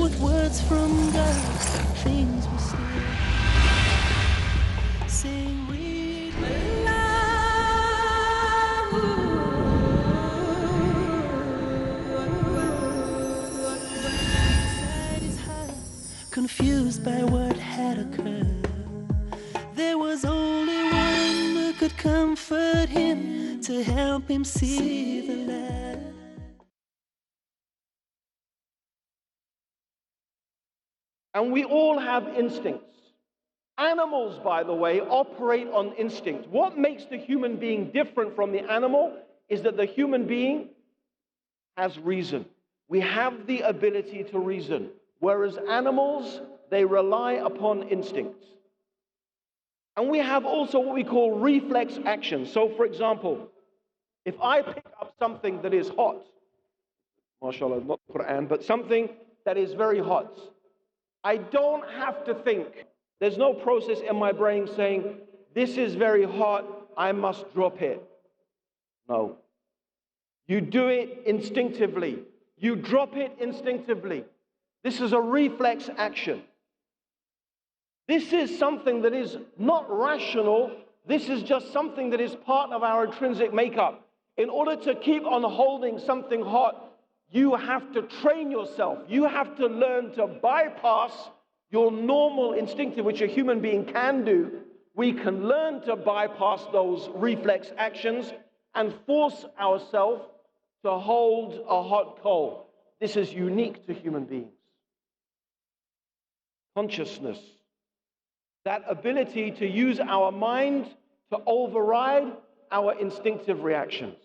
with words from God, things were still. Saying read inside his heart, confused by what had occurred. There was only one who could comfort him, to help him see the light. And we all have instincts. Animals, by the way, operate on instinct. What makes the human being different from the animal is that the human being has reason. We have the ability to reason, whereas animals, they rely upon instincts. And we have also what we call reflex actions. So, for example, if I pick up something that is hot, mashallah, not Quran, but something that is very hot, I don't have to think. There's no process in my brain saying, this is very hot, I must drop it. No. You do it instinctively. You drop it instinctively. This is a reflex action. This is something that is not rational. This is just something that is part of our intrinsic makeup. In order to keep on holding something hot, you have to train yourself. You have to learn to bypass your normal instinctive, which a human being can do. We can learn to bypass those reflex actions and force ourselves to hold a hot coal. This is unique to human beings. Consciousness. That ability to use our mind to override our instinctive reactions.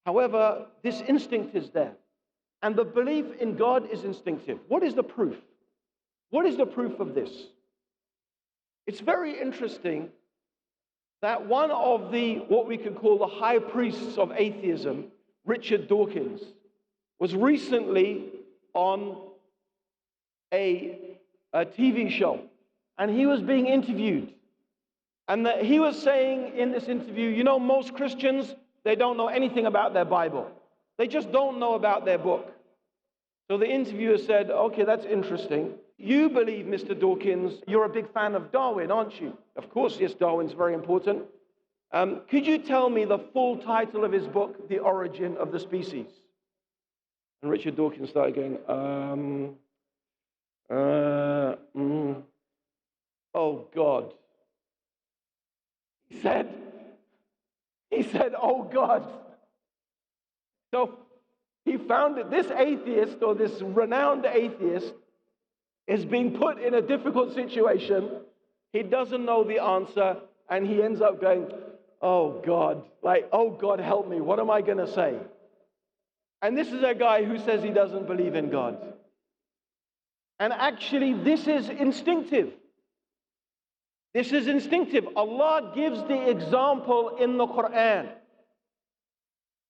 However, this instinct is there. And the belief in God is instinctive. What is the proof? What is the proof of this? It's very interesting that one of what we could call the high priests of atheism, Richard Dawkins, was recently on a TV show, and he was being interviewed. And he was saying in this interview, you know, most Christians, they don't know anything about their Bible. They just don't know about their book. So the interviewer said, okay, that's interesting. You believe, Mr. Dawkins, you're a big fan of Darwin, aren't you? Of course, yes, Darwin's very important. Could you tell me the full title of his book, The Origin of the Species? And Richard Dawkins started going, oh God. He said, oh God. So he found that this atheist, or this renowned atheist, is being put in a difficult situation. He doesn't know the answer, and he ends up going, oh God, like, oh God, help me. What am I going to say? And this is a guy who says he doesn't believe in God. And actually, this is instinctive. This is instinctive. Allah gives the example in the Quran.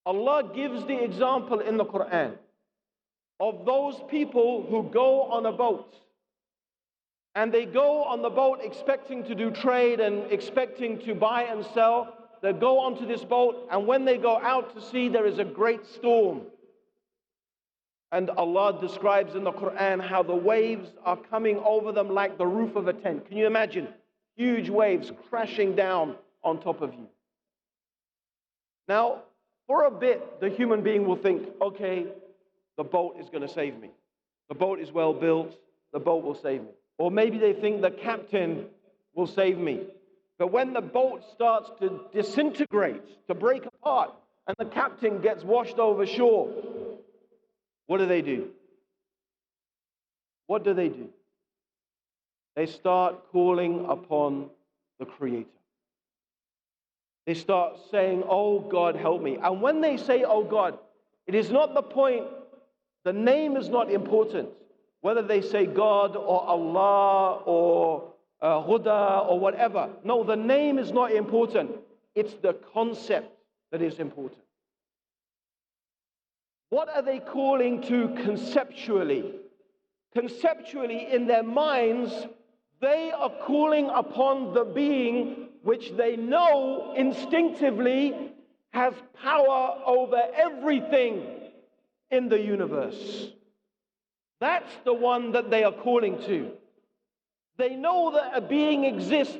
Allah gives the example in the Quran of those people who go on a boat. And they go on the boat expecting to do trade and expecting to buy and sell. They go onto this boat, and when they go out to sea, there is a great storm. And Allah describes in the Quran how the waves are coming over them like the roof of a tent. Can you imagine? Huge waves crashing down on top of you. Now, for a bit, the human being will think, okay, the boat is going to save me. The boat is well built. The boat will save me. Or maybe they think the captain will save me. But when the boat starts to disintegrate, to break apart, and the captain gets washed over shore, what do? What do? They start calling upon the Creator. They start saying, oh God, help me. And when they say, oh God, it is not the point, the name is not important. Whether they say God or Allah or Huda or whatever. No, the name is not important. It's the concept that is important. What are they calling to conceptually? Conceptually, in their minds, they are calling upon the being which they know instinctively has power over everything. in the universe. That's the one that they are calling to. They know that a being exists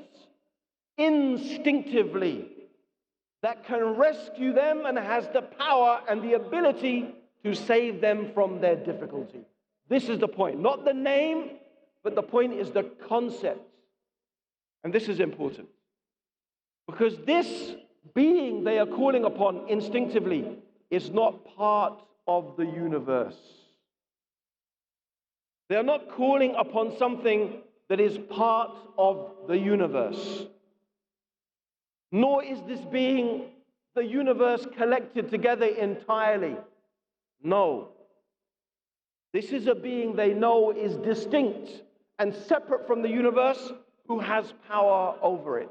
instinctively that can rescue them and has the power and the ability to save them from their difficulty. This is the point, not the name, but the point is the concept. And this is important because this being they are calling upon instinctively is not part of the universe. They are not calling upon something that is part of the universe. Nor is this being the universe collected together entirely. No. This is a being they know is distinct and separate from the universe who has power over it.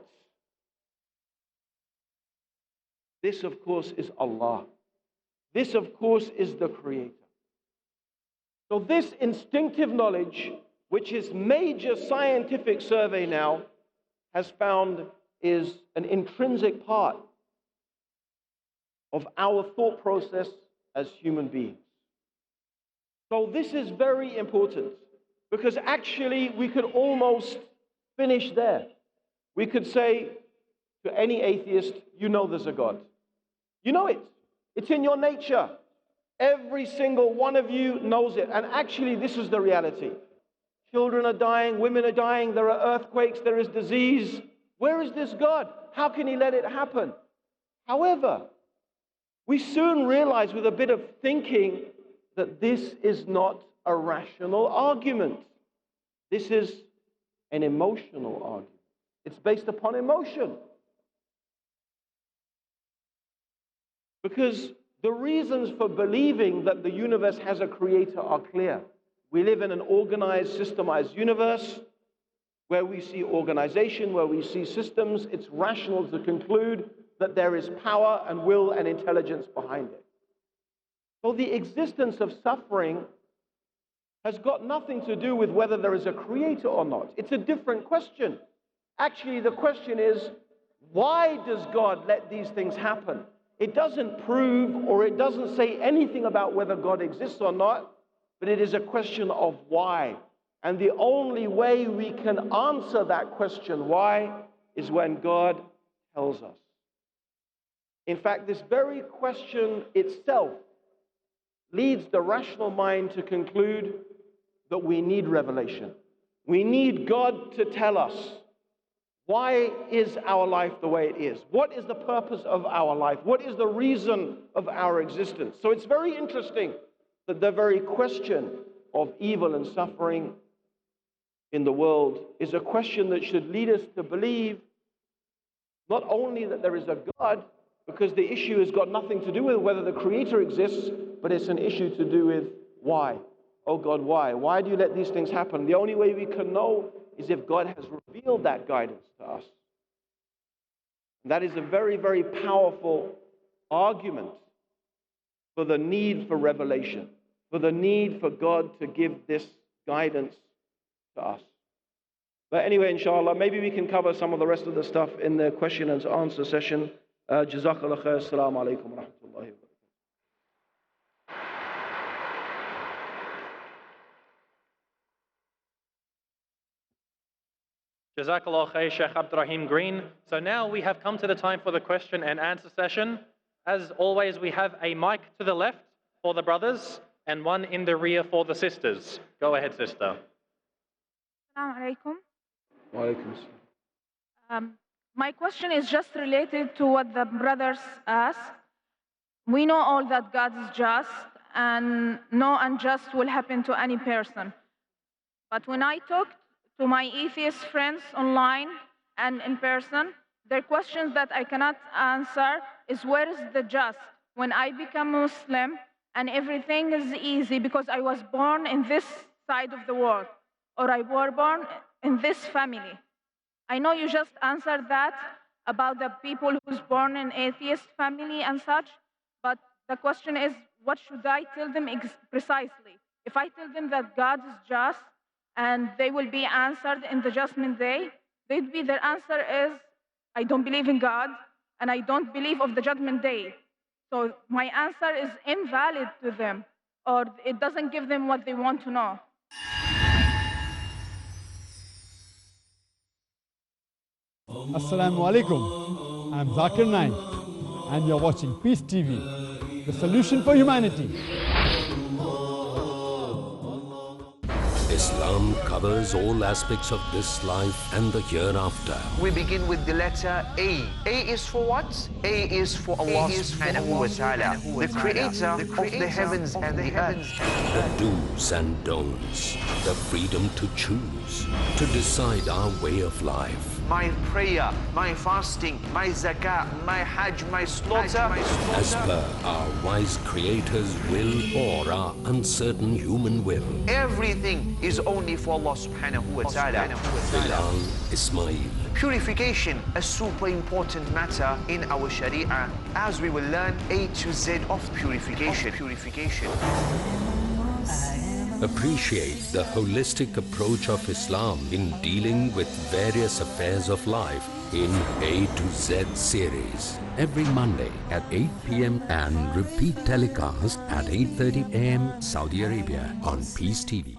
This, of course, is Allah. This, of course, is the Creator. So this instinctive knowledge, which is major scientific survey now, has found is an intrinsic part of our thought process as human beings. So this is very important because actually we could almost finish there. We could say to any atheist, you know there's a God. You know it. It's in your nature. Every single one of you knows it. And actually this is the reality. Children are dying, women are dying, there are earthquakes, there is disease. Where is this God? How can He let it happen? However, we soon realize with a bit of thinking that this is not a rational argument. This is an emotional argument. It's based upon emotion. Because the reasons for believing that the universe has a creator are clear. We live in an organized, systemized universe where we see organization, where we see systems. It's rational to conclude that there is power and will and intelligence behind it. So the existence of suffering has got nothing to do with whether there is a creator or not. It's a different question. Actually, the question is, why does God let these things happen? It doesn't prove or it doesn't say anything about whether God exists or not, but it is a question of why. And the only way we can answer that question, why, is when God tells us. In fact, this very question itself leads the rational mind to conclude that we need revelation. We need God to tell us, why is our life the way it is? What is the purpose of our life? What is the reason of our existence? So it's very interesting that the very question of evil and suffering in the world is a question that should lead us to believe not only that there is a God, because the issue has got nothing to do with whether the Creator exists, but it's an issue to do with why. Oh God, why? Why do you let these things happen? The only way we can know is if God has revealed that guidance to us. And that is a very, very powerful argument for the need for revelation, for the need for God to give this guidance to us. But anyway, inshallah, maybe we can cover some of the rest of the stuff in the question and answer session. Jazakallah khair. Assalamu alaikum wa rahmatullahi wa barakatuh. Jazakallah khair, Sheikh Abdur Raheem Green. So now we have come to the time for the question and answer session. As always, we have a mic to the left for the brothers and one in the rear for the sisters. Go ahead, sister. Assalamu alaikum. Wa alaikum assalam. My question is just related to what the brothers asked. We know all that God is just and no unjust will happen to any person. But when I talk to my atheist friends online and in person, their questions that I cannot answer is where is the just? When I become Muslim and everything is easy because I was born in this side of the world or I was born in this family. I know you just answered that about the people who's born in atheist family and such, but the question is, what should I tell them precisely? If I tell them that God is just and they will be answered in the judgment day, their answer is, I don't believe in God and I don't believe of the judgment day. So my answer is invalid to them. or it doesn't give them what they want to know. Assalamu alaikum. I'm Zakir Naik, and you're watching Peace TV, the solution for humanity. Islam covers all aspects of this life and the hereafter. We begin with the letter A. A is for what? A is for Allah subhanahu wa ta'ala, the creator of the heavens and the earth. The do's and don'ts, the freedom to choose, to decide our way of life. My prayer, my fasting, my zakah, my hajj, my slaughter. As per our wise creator's will or our uncertain human will. Everything is only for Allah subhanahu wa ta'ala. Bilal Ismail. Purification, a super important matter in our Sharia, as we will learn A to Z of purification. Appreciate the holistic approach of Islam in dealing with various affairs of life in A to Z series. Every Monday at 8 p.m. and repeat telecast at 8:30 a.m. Saudi Arabia on Peace TV.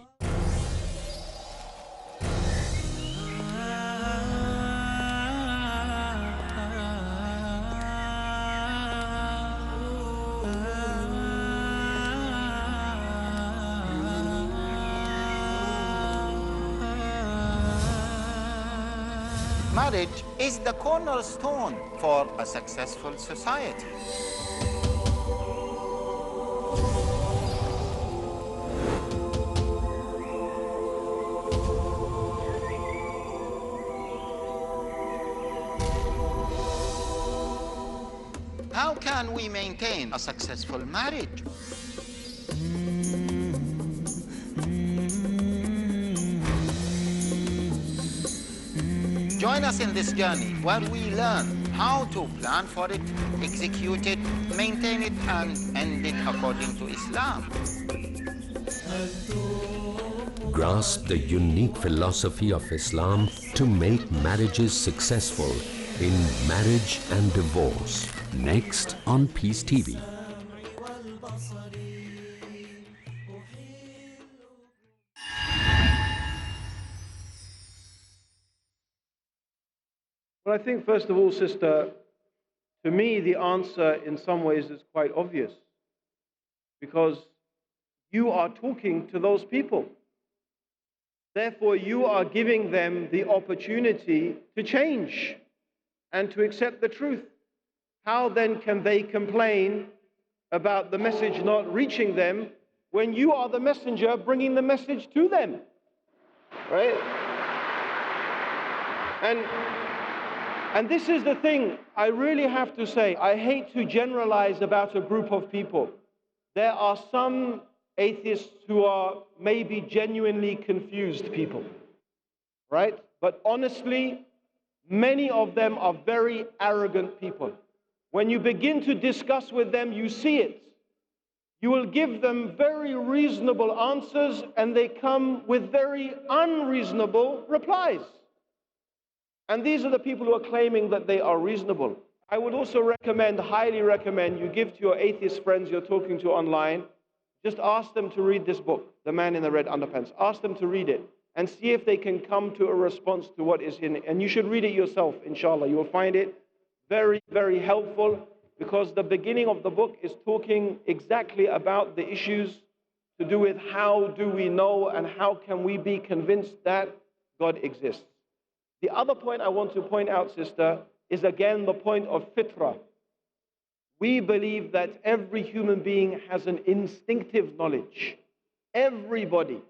Marriage is the cornerstone for a successful society. How can we maintain a successful marriage? Join us in this journey where we learn how to plan for it, execute it, maintain it, and end it according to Islam. Grasp the unique philosophy of Islam to make marriages successful in Marriage and Divorce. Next on Peace TV. Well, I think, first of all, sister, to me, the answer in some ways is quite obvious. Because you are talking to those people. Therefore, you are giving them the opportunity to change and to accept the truth. How then can they complain about the message not reaching them when you are the messenger bringing the message to them? Right? And this is the thing I really have to say. I hate to generalize about a group of people. There are some atheists who are maybe genuinely confused people, right? But honestly, many of them are very arrogant people. When you begin to discuss with them, you see it. You will give them very reasonable answers, and they come with very unreasonable replies. And these are the people who are claiming that they are reasonable. I would also recommend, highly recommend, you give to your atheist friends you're talking to online, just ask them to read this book, The Man in the Red Underpants. Ask them to read it and see if they can come to a response to what is in it. And you should read it yourself, inshallah. You will find it very, very helpful, because the beginning of the book is talking exactly about the issues to do with how do we know and how can we be convinced that God exists. The other point I want to point out, sister, is again the point of fitrah. We believe that every human being has an instinctive knowledge. Everybody.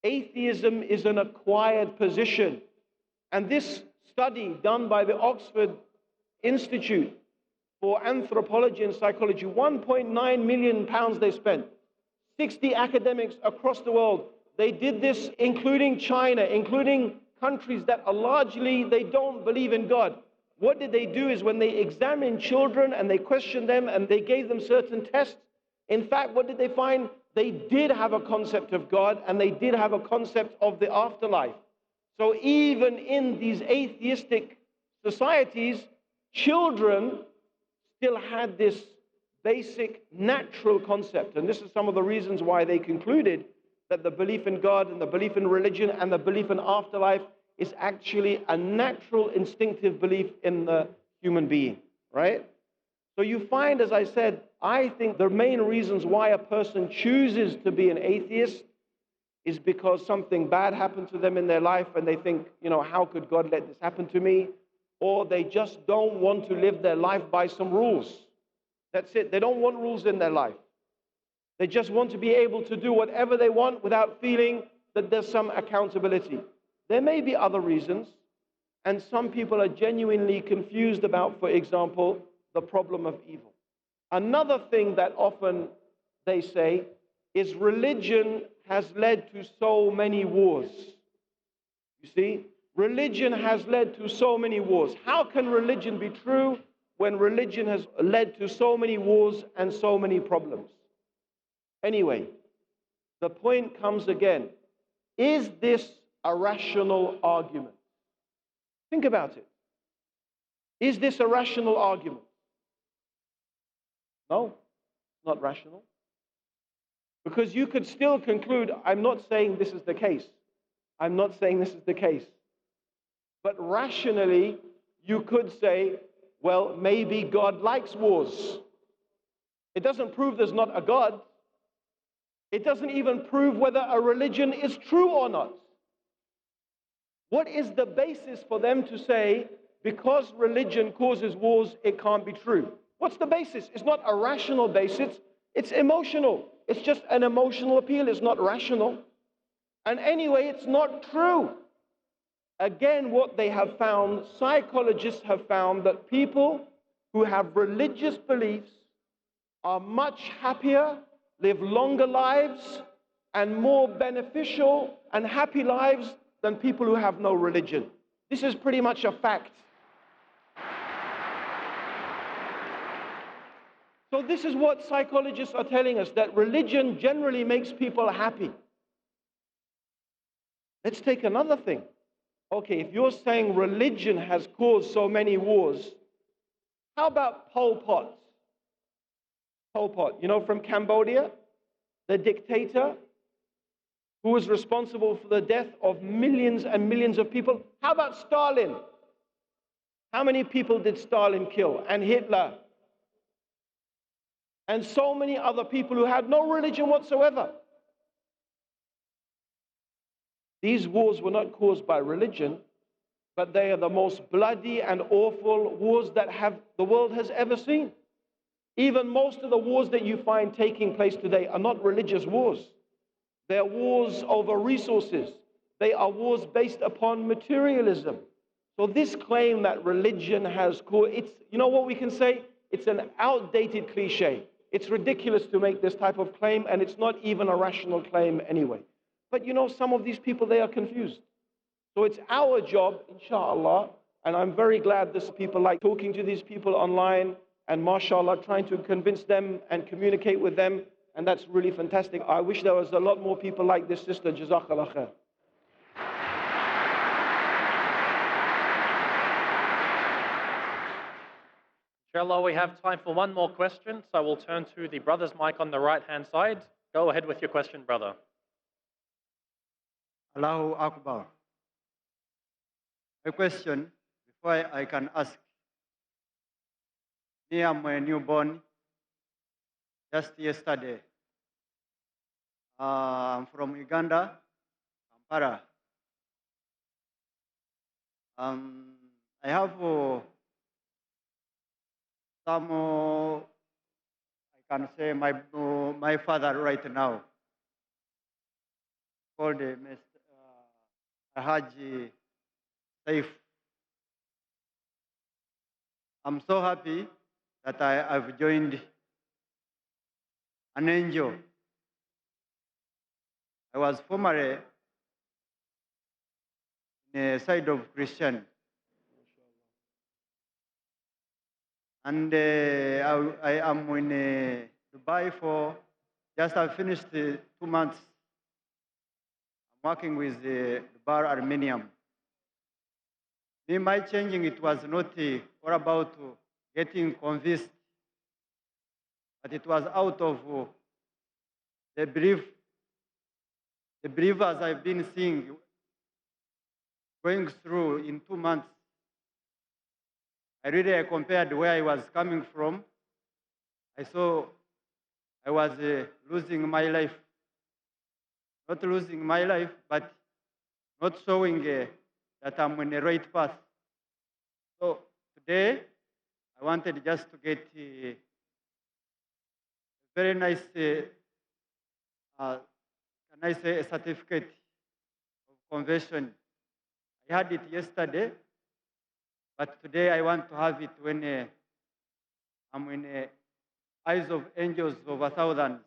Atheism is an acquired position. And this study done by the Oxford Institute for Anthropology and Psychology, 1.9 million pounds they spent. 60 academics across the world. They did this, including China, including countries that are largely, they don't believe in God. What did they do is when they examined children and they questioned them and they gave them certain tests, in fact, what did they find? They did have a concept of God and they did have a concept of the afterlife. So even in these atheistic societies, children still had this basic natural concept. And this is some of the reasons why they concluded that the belief in God and the belief in religion and the belief in afterlife is actually a natural, instinctive belief in the human being, right? So you find, as I said, I think the main reasons why a person chooses to be an atheist is because something bad happened to them in their life and they think, how could God let this happen to me? Or they just don't want to live their life by some rules. That's it. They don't want rules in their life. They just want to be able to do whatever they want without feeling that there's some accountability. There may be other reasons, and some people are genuinely confused about, for example, the problem of evil. Another thing that often they say is religion has led to so many wars. You see, religion has led to so many wars. How can religion be true when religion has led to so many wars and so many problems? Anyway, the point comes again. Is this a rational argument? Think about it. Is this a rational argument? No, not rational. Because you could still conclude, I'm not saying this is the case. I'm not saying this is the case. But rationally, you could say, well, maybe God likes wars. It doesn't prove there's not a God. It doesn't even prove whether a religion is true or not. What is the basis for them to say, because religion causes wars, it can't be true? What's the basis? It's not a rational basis. It's emotional. It's just an emotional appeal. It's not rational. And anyway, it's not true. Again, what they have found, psychologists have found that people who have religious beliefs are much happier, live longer lives, and more beneficial and happy lives than people who have no religion. This is pretty much a fact. So this is what psychologists are telling us, that religion generally makes people happy. Let's take another thing. Okay, if you're saying religion has caused so many wars, how about Pol Pot? Pol Pot, from Cambodia, the dictator who was responsible for the death of millions and millions of people. How about Stalin? How many people did Stalin kill? And Hitler? And so many other people who had no religion whatsoever. These wars were not caused by religion, but they are the most bloody and awful wars that the world has ever seen. Even most of the wars that you find taking place today are not religious wars. They're wars over resources. They are wars based upon materialism. So this claim that religion has caused, what we can say? It's an outdated cliche. It's ridiculous to make this type of claim, and it's not even a rational claim anyway. But some of these people, they are confused. So it's our job, inshallah, and I'm very glad this people like talking to these people online and mashallah, trying to convince them and communicate with them, and that's really fantastic. I wish there was a lot more people like this sister. Jazakallah khair. Inshallah, we have time for one more question, so we'll turn to the brother's mic on the right-hand side. Go ahead with your question, brother. Allahu Akbar. A question, before I can ask. Me, I'm a newborn, just yesterday. I'm from Uganda, Kampala. I have some, I can say my father right now, called Haji Saif. I'm so happy that I've joined an angel. I was formerly in a side of Christian. And I am in Dubai for just I finished 2 months. I'm working with the Bar Armenian. In my changing, it was not all about getting convinced but it was out of the believers I've been seeing going through in 2 months. I compared where I was coming from. I saw I was losing my life. Not losing my life, but not showing that I'm on the right path. So today, I wanted just to get a very nice, can I say, a certificate of conversion. I had it yesterday, but today I want to have it when I'm in the eyes of angels over thousands.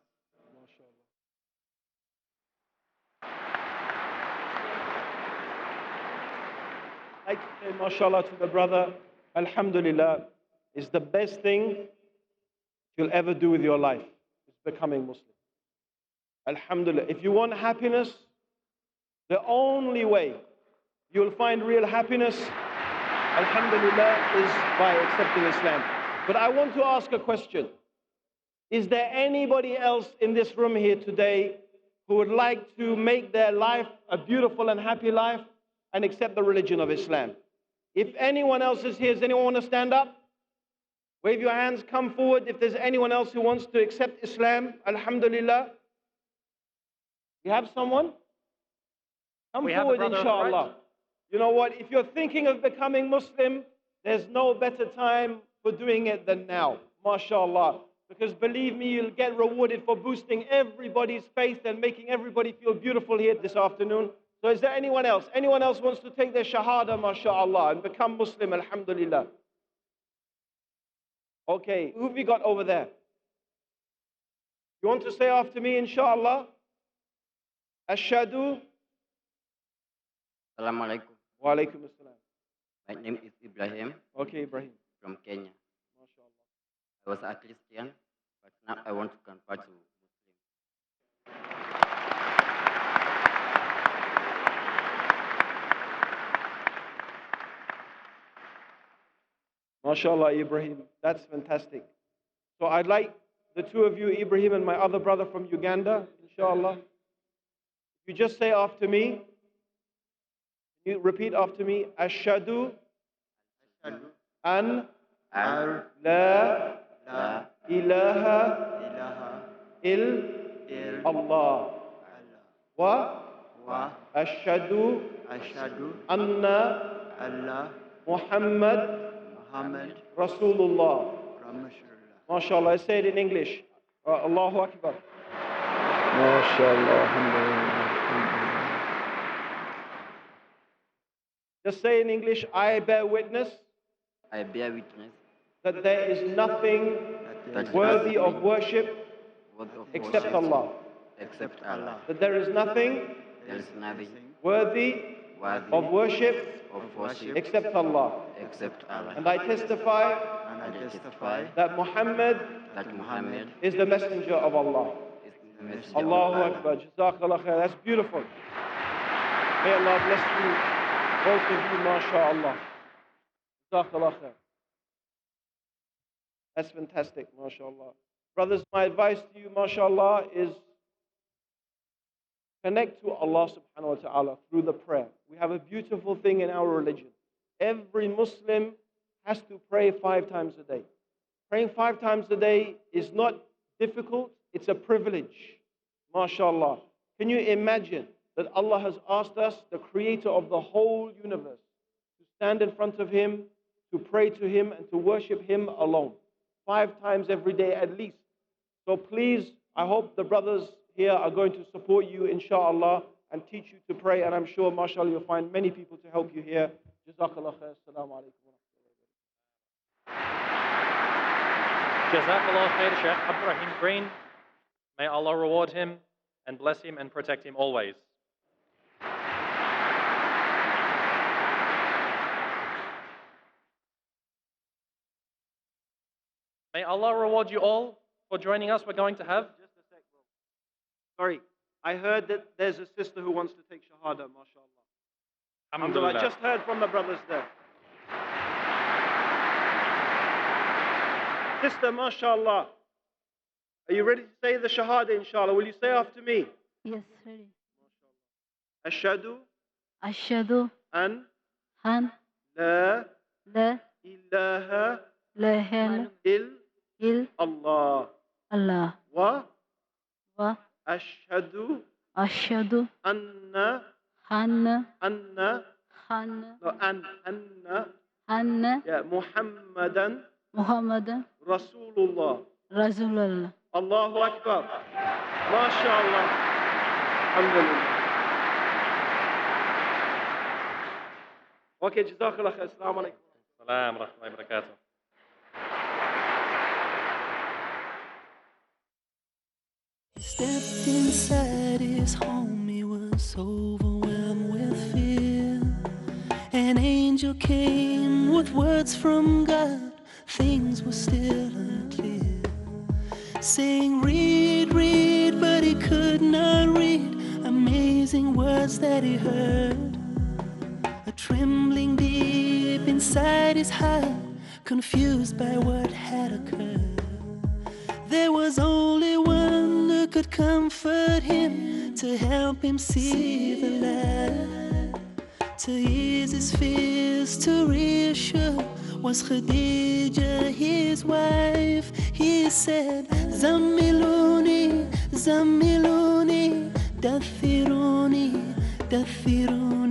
I'd like to say, mashallah, to the brother, alhamdulillah, is the best thing you'll ever do with your life, is becoming Muslim. Alhamdulillah. If you want happiness, the only way you'll find real happiness, alhamdulillah, is by accepting Islam. But I want to ask a question. Is there anybody else in this room here today who would like to make their life a beautiful and happy life and accept the religion of Islam? If anyone else is here, does anyone want to stand up? Wave your hands, come forward. If there's anyone else who wants to accept Islam, alhamdulillah. You have someone? Come forward, inshallah. Right. You know what? If you're thinking of becoming Muslim, there's no better time for doing it than now, mashallah. Because believe me, you'll get rewarded for boosting everybody's faith and making everybody feel beautiful here this afternoon. So is there anyone else? Anyone else wants to take their shahada, mashallah, and become Muslim, alhamdulillah? Okay, who have we got over there? You want to say after me, inshallah? Ashhadu. Assalamu alaikum. Wa alaikum assalam. My name is Ibrahim. Okay, Ibrahim. From Kenya. I was a Christian, but now I want to convert to Muslim. MashaAllah, Ibrahim. That's fantastic. So I'd like the two of you, Ibrahim and my other brother from Uganda, inshallah. You just say after me. You repeat after me. Ashhadu an la ilaha illallah wa ashhadu anna Muhammad Rasulullah. MashaAllah. I say it in English. Allahu Akbar. MashaAllah. Just say in English, I bear witness. I bear witness that there is nothing worthy of worship except Allah. Except Allah. That there is nothing worthy of worship except Allah. Except Allah. And I testify that Muhammad is the messenger of Allah. Allahu Akbar. Jazakallah khair. That's beautiful. May Allah bless you, both of you, mashallah. Jazakallah khair. That's fantastic, mashallah. Brothers, my advice to you, mashallah, is connect to Allah subhanahu wa ta'ala through the prayer. We have a beautiful thing in our religion. Every Muslim has to pray 5 times a day. Praying 5 times a day is not difficult, it's a privilege, mashallah. Can you imagine that Allah has asked us, the creator of the whole universe, to stand in front of Him, to pray to Him, and to worship Him alone? 5 times every day at least. So please, I hope the brothers here are going to support you, inshallah, and teach you to pray. And I'm sure, mashallah, you'll find many people to help you here. Jazakallah khair. Assalamu alaikum. Jazakallah khair, Sheikh Abdur Raheem Green. May Allah reward him and bless him and protect him always. May Allah reward you all for joining us. We're going to have... Just a sec, bro. Sorry, I heard that there's a sister who wants to take shahada, mashallah. Alhamdulillah. I just heard from the brothers there. Sister, mashallah, Are you ready to say the Shahada, inshallah? Will you say after me? Yes, ready. Ashhadu Ashhadu an an la la ilaha ilaha il Allah Allah wa wa ashhadu ashhadu anna anna anna anna no, anna anna yeah, Muhammadan Muhammadan Rasulullah. Rasulullah. Allahu Akbar. MashaAllah. Alhamdulillah. Okay, Jazakallah khair. Assalamu alaikum. Salam wa rahmatullahi wa barakatuh. Stepped inside his home, he was overwhelmed with fear. An angel came with words from God, things were still unclear. Saying, read, read, but he could not read. Amazing words that he heard. A trembling deep inside his heart, confused by what had occurred. There was only one who could comfort him, to help him see the light, to ease his fears, to reassure, was Khadija, his wife. He said, Zammiluni, Zammiluni, Dathiruni, Dathiruni.